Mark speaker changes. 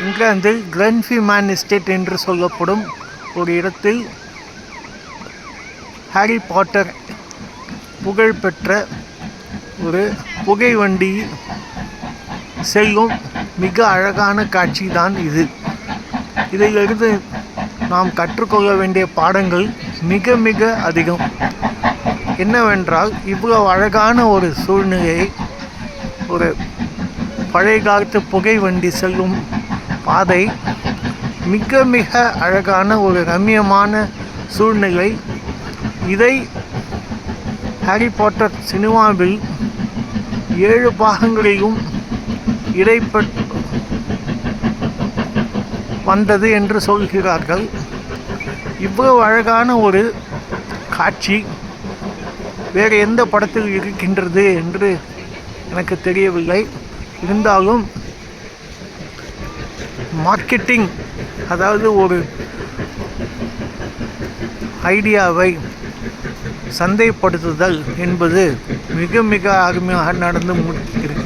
Speaker 1: இங்கிலாந்தில் கிளன்ஃபிமேன் எஸ்டேட் என்று சொல்லப்படும் ஒரு இடத்தில் ஹாரி பாட்டர் புகழ்பெற்ற ஒரு புகை வண்டி செல்லும் மிக அழகான காட்சி தான் இது. இதிலிருந்து நாம் கற்றுக்கொள்ள வேண்டிய பாடங்கள் மிக மிக அதிகம். என்னவென்றால், இவ்வளவு அழகான ஒரு சூழ்நிலையை, ஒரு பழைய காலத்து புகை வண்டி செல்லும் பாதை, மிக மிக அழகான ஒரு ரம்மியமான சூழ்நிலை. இதை ஹாரி பாட்டர் சினிமாவில் 7 பாகங்களிலும் இடைப்பட்டு வந்தது என்று சொல்கிறார்கள். இவ்வளவு அழகான ஒரு காட்சி வேறு எந்த படத்தில் இருக்கின்றது என்று எனக்கு தெரியவில்லை. இருந்தாலும் மார்க்கெட்டிங், அதாவது ஒரு ஐடியாவை சந்தைப்படுத்துதல் என்பது மிக மிக அருமையாக நடந்து இருக்கிறது.